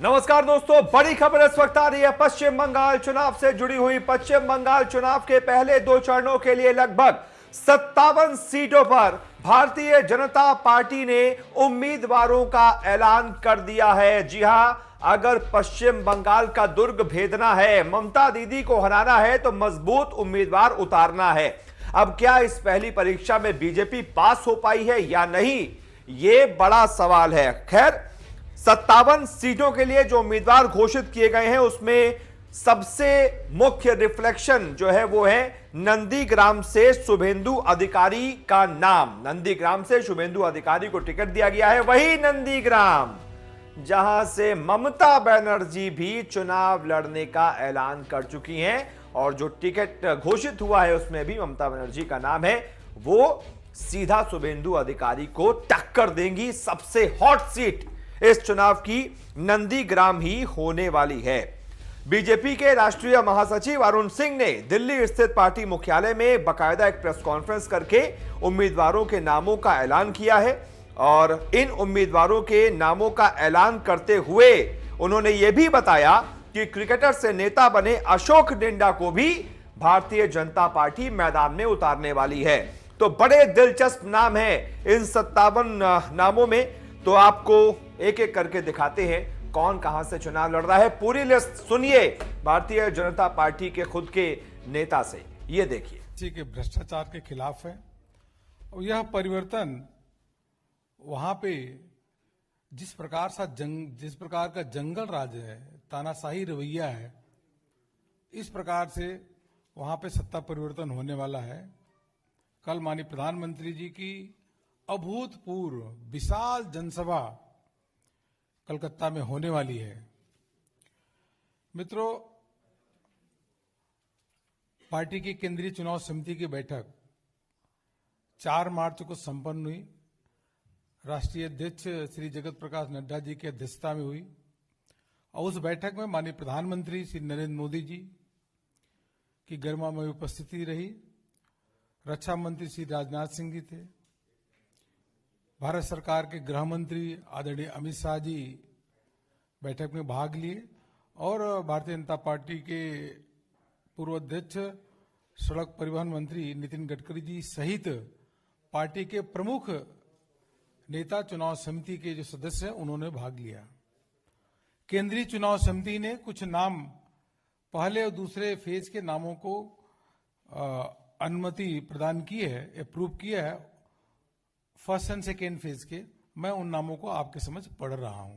नमस्कार दोस्तों, बड़ी खबर इस वक्त आ रही है पश्चिम बंगाल चुनाव से जुड़ी हुई। पश्चिम बंगाल चुनाव के पहले दो चरणों के लिए लगभग 57 सीटों पर भारतीय जनता पार्टी ने उम्मीदवारों का ऐलान कर दिया है। जी हां, अगर पश्चिम बंगाल का दुर्ग भेदना है, ममता दीदी को हराना है, तो मजबूत उम्मीदवार उतारना है। अब क्या इस पहली परीक्षा में बीजेपी पास हो पाई है या नहीं, यह बड़ा सवाल है। खैर, 57 सीटों के लिए जो उम्मीदवार घोषित किए गए हैं उसमें सबसे मुख्य रिफ्लेक्शन जो है वो है नंदीग्राम से शुभेंदु अधिकारी का नाम। नंदीग्राम से शुभेंदु अधिकारी को टिकट दिया गया है, वही नंदीग्राम जहां से ममता बनर्जी भी चुनाव लड़ने का ऐलान कर चुकी हैं और जो टिकट घोषित हुआ है उसमें भी ममता बनर्जी का नाम है। वो सीधा शुभेंदु अधिकारी को टक्कर देंगी। सबसे हॉट सीट इस चुनाव की नंदीग्राम ही होने वाली है। बीजेपी के राष्ट्रीय महासचिव अरुण सिंह ने दिल्ली स्थित पार्टी मुख्यालय में बाकायदा एक प्रेस कॉन्फ्रेंस करके उम्मीदवारों के नामों का ऐलान किया है और इन उम्मीदवारों के नामों का ऐलान करते हुए उन्होंने यह भी बताया कि क्रिकेटर से नेता बने अशोक डिंडा को भी भारतीय जनता पार्टी मैदान में उतारने वाली है। तो बड़े दिलचस्प नाम है इन 57 नामों में। तो आपको एक एक करके दिखाते हैं कौन कहां से चुनाव लड़ रहा है। पूरी लिस्ट सुनिए भारतीय जनता पार्टी के खुद के नेता से, ये देखिए। के भ्रष्टाचार के खिलाफ है और यह परिवर्तन वहां पे जिस प्रकार का जंगल राज है, तानाशाही रवैया है, इस प्रकार से वहां पे सत्ता परिवर्तन होने वाला है। कल माननीय प्रधानमंत्री जी की अभूतपूर्व विशाल जनसभा कलकत्ता में होने वाली है। मित्रों, पार्टी की केंद्रीय चुनाव समिति की बैठक 4 मार्च को संपन्न हुई। राष्ट्रीय अध्यक्ष श्री जगत प्रकाश नड्डा जी की अध्यक्षता में हुई और उस बैठक में माननीय प्रधानमंत्री श्री नरेंद्र मोदी जी की गरिमामय उपस्थिति रही। रक्षा मंत्री श्री राजनाथ सिंह जी थे। भारत सरकार के गृह मंत्री आदरणीय अमित शाह जी बैठक में भाग लिए और भारतीय जनता पार्टी के पूर्व अध्यक्ष सड़क परिवहन मंत्री नितिन गडकरी जी सहित पार्टी के प्रमुख नेता चुनाव समिति के जो सदस्य हैं उन्होंने भाग लिया। केंद्रीय चुनाव समिति ने कुछ नाम पहले और दूसरे फेज के नामों को अनुमति प्रदान की है, अप्रूव किया है। फर्स्ट एंड सेकेंड फेज के मैं उन नामों को आपके समझ पढ़ रहा हूं।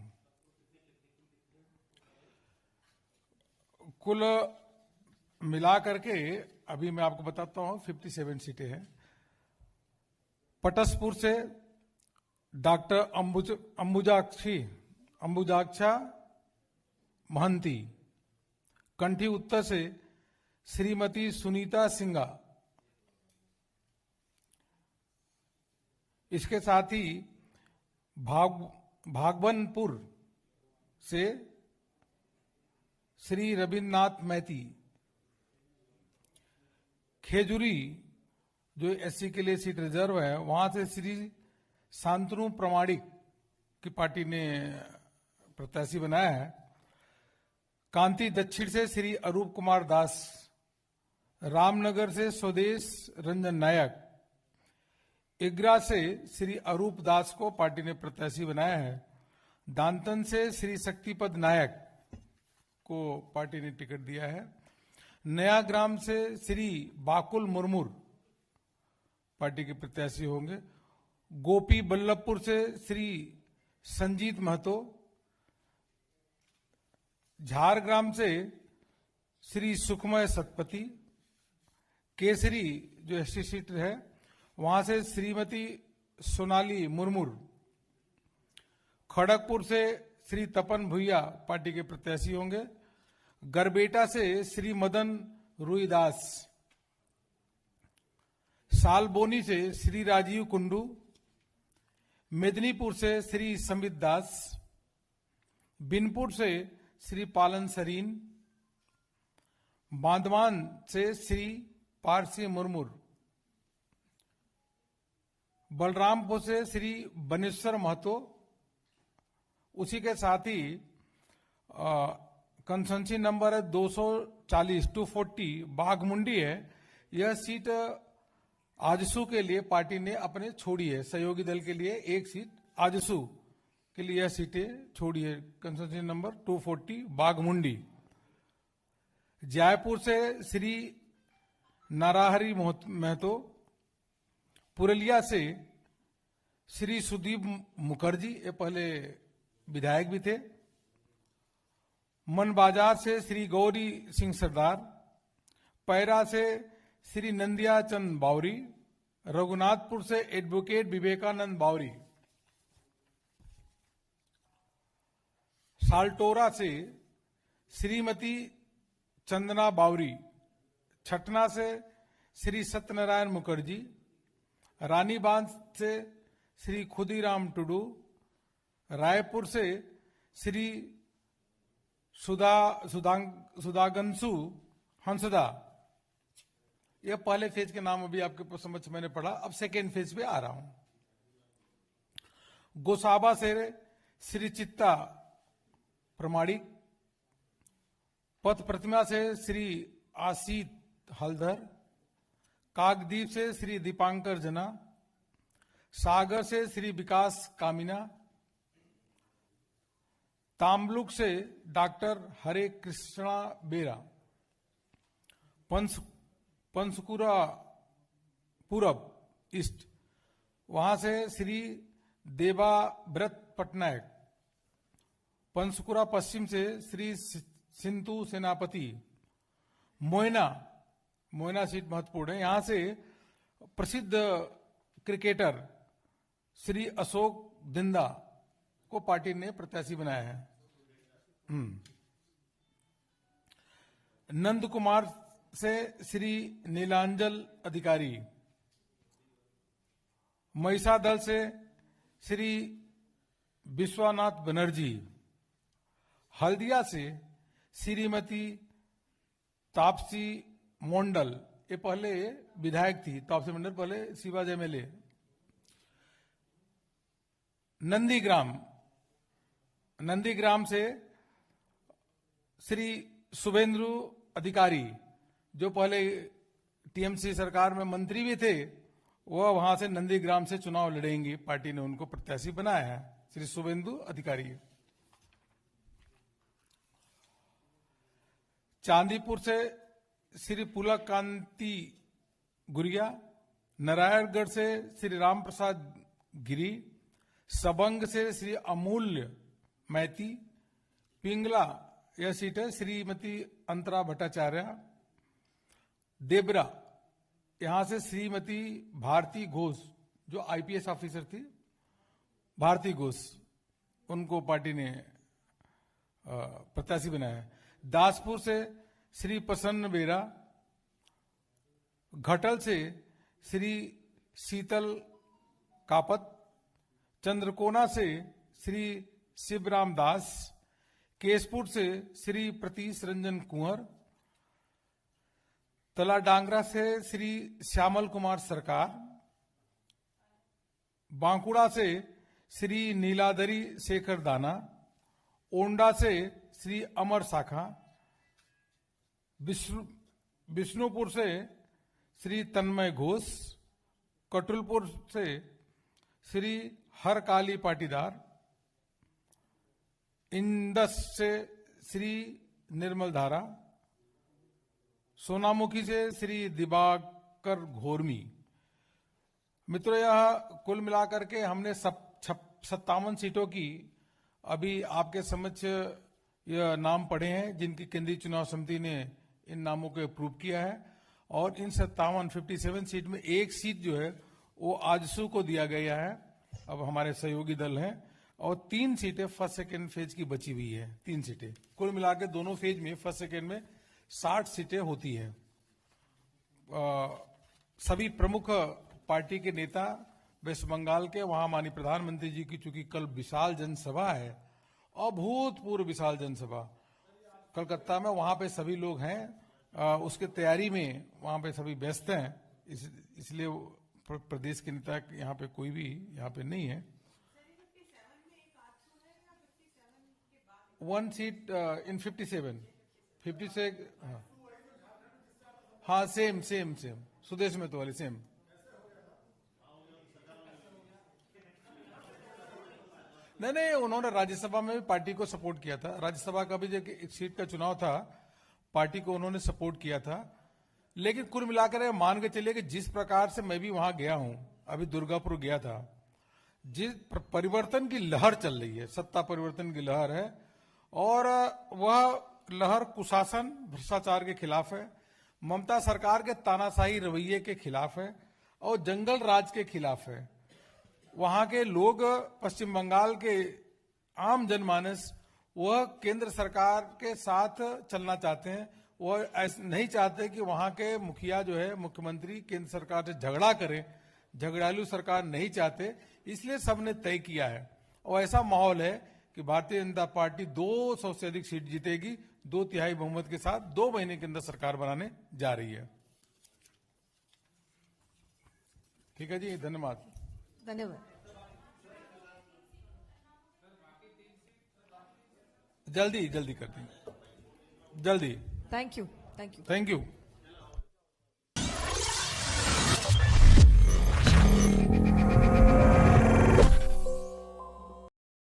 कुल मिला करके अभी मैं आपको बताता हूं 57 सीटें हैं। पटसपुर से डॉक्टर अंबुजाक्षा महंती, कंठी उत्तर से श्रीमती सुनीता सिंघा, इसके साथ ही भागवनपुर से श्री रविन्द्रनाथ मैती, खेजुरी जो एससी के लिए सीट रिजर्व है वहां से श्री शांतनु प्रमाणिक की पार्टी ने प्रत्याशी बनाया है। कांति दक्षिण से श्री अरूप कुमार दास, रामनगर से स्वदेश रंजन नायक, इग्रा से श्री अरूप दास को पार्टी ने प्रत्याशी बनाया है। दांतन से श्री शक्तिपद नायक को पार्टी ने टिकट दिया है। नयाग्राम से श्री बाकुल मुर्मू पार्टी के प्रत्याशी होंगे। गोपी बल्लभपुर से श्री संजीत महतो, झारग्राम से श्री सुखमय सतपति, केसरी जो एससी सीट है वहां से श्रीमती सोनाली मुर्मू, खड़गपुर से श्री तपन भुइया पार्टी के प्रत्याशी होंगे। गरबेटा से श्री मदन रुईदास, सालबोनी से श्री राजीव कुंडू, मेदिनीपुर से श्री संबित दास, बिनपुर से श्री पालन सरीन, बांदवान से श्री पारसी मुर्मू, बलरामपुर से श्री बनेश्वर महतो, उसी के साथ ही कंसेंसी नंबर है 240 240 बाघमुंडी है। यह सीट आजसू के लिए पार्टी ने अपने छोड़ी है। सहयोगी दल के लिए एक सीट आजसू के लिए यह सीटें छोड़ी है। कंसेंसी नंबर 240 बाघमुंडी। जयपुर से श्री नाराहरी महतो, पुरलिया से श्री सुदीप मुखर्जी, ये पहले विधायक भी थे। मन बाजार से श्री गौरी सिंह सरदार, पैरा से श्री नंदिया चंद बावरी, रघुनाथपुर से एडवोकेट विवेकानंद बावरी, साल्टोरा से श्रीमती चंदना बावरी, छटना से श्री सत्यनारायण मुखर्जी, रानीबांध से श्री खुदीराम टुडू, रायपुर से श्री सुधागंसु हंसदा। यह पहले फेज के नाम अभी आपके समझ मैंने पढ़ा। अब सेकेंड फेज पे आ रहा हूं। गोसाबा से श्री चित्ता प्रमाणिक, पथ प्रतिमा से श्री आसीत हलधर, काकद्वीप से श्री दीपांकर जना, सागर से श्री विकास कामिना, ताम्बलुक से डॉक्टर हरे कृष्णा बेरा, पंसकुरा पूरब ईस्ट, वहां से श्री देवाव्रत पटनायक, पंसकुरा पश्चिम से श्री सिंधु सेनापति, मोयना सीट महत्वपूर्ण है। यहां से प्रसिद्ध क्रिकेटर श्री अशोक दिंदा को पार्टी ने प्रत्याशी बनाया है। नंद कुमार से श्री नीलांजल अधिकारी, महिषा दल से श्री विश्वनाथ बनर्जी, हल्दिया से श्रीमती तापसी मोंडल, ये पहले विधायक थी, तापसी मंडल पहले शिवाज एमएलए। नंदीग्राम से श्री शुभेंद्र अधिकारी, जो पहले टीएमसी सरकार में मंत्री भी थे, वह वहां से नंदीग्राम से चुनाव लड़ेंगे। पार्टी ने उनको प्रत्याशी बनाया है, श्री शुभेंदु अधिकारी। चांदीपुर से श्री पुलक कांति गुरिया, नारायणगढ़ से श्री राम प्रसाद गिरी, सबंग से श्री अमूल्य मैती, पिंगला यह सीट है श्रीमती अंतरा भट्टाचार्य, देबरा यहां से श्रीमती भारती घोष, जो आईपीएस ऑफिसर थी, भारती घोष, उनको पार्टी ने प्रत्याशी बनाया। दासपुर से श्री प्रसन्न बेरा, घटल से श्री शीतल कापत, चंद्रकोना से श्री शिवराम दास, केसपुर से श्री प्रतीश रंजन कुंवर, तला डांगरा से श्री श्यामल कुमार सरकार, बांकुड़ा से श्री नीलादरी शेखर दाना, ओंडा से श्री अमर शाखा, विष्णुपुर से श्री तन्मय घोष, कटुलपुर से श्री हरकाली पाटीदार, इंदस से श्री निर्मल धारा, सोनामुखी से श्री दिवाकर घोरमी। मित्रों, यह कुल मिलाकर के हमने 57 सीटों की अभी आपके समक्ष यह नाम पढ़े हैं, जिनकी केंद्रीय चुनाव समिति ने इन नामों को अप्रूव किया है। और इन 57 सीट में एक सीट जो है वो आजसू को दिया गया है, अब हमारे सहयोगी दल हैं, और 3 सीटें फर्स्ट सेकेंड फेज की बची हुई है। 3 सीटें कुल मिलाकर दोनों फेज में फर्स्ट सेकेंड में 60 सीटें होती है। सभी प्रमुख पार्टी के नेता वेस्ट बंगाल के, वहां माननीय प्रधानमंत्री जी की चूंकि कल विशाल जनसभा है, अभूतपूर्व विशाल जनसभा कलकत्ता में, वहां पे सभी लोग हैं, उसके तैयारी में वहां पे सभी व्यस्त हैं, इसलिए प्रदेश के नेता यहाँ पे कोई भी यहाँ पे नहीं है। 1 seat in 57 हाँ सेम सुदेश में तो वाली सेम। नहीं उन्होंने राज्यसभा में भी पार्टी को सपोर्ट किया था। राज्यसभा का भी जो एक सीट का चुनाव था पार्टी को उन्होंने सपोर्ट किया था। लेकिन कुल मिलाकर ये मान के चलिए कि जिस प्रकार से मैं भी वहां गया हूं, अभी दुर्गापुर गया था, जिस परिवर्तन की लहर चल रही है, सत्ता परिवर्तन की लहर है, और वह लहर कुशासन भ्रष्टाचार के खिलाफ है, ममता सरकार के तानाशाही रवैये के खिलाफ है और जंगल राज के खिलाफ है। वहां के लोग, पश्चिम बंगाल के आम जनमानस, वह केंद्र सरकार के साथ चलना चाहते हैं। वह नहीं चाहते कि वहां के मुखिया जो है, मुख्यमंत्री केंद्र सरकार से झगड़ा करे, झगड़ालू सरकार नहीं चाहते। इसलिए सबने तय किया है और ऐसा माहौल है कि भारतीय जनता पार्टी 200 से अधिक सीट जीतेगी, 2/3 बहुमत के साथ 2 महीने के अंदर सरकार बनाने जा रही है। ठीक है जी, धन्यवाद। धन्यवाद। जल्दी कर देंगे, जल्दी। Thank you. Thank you.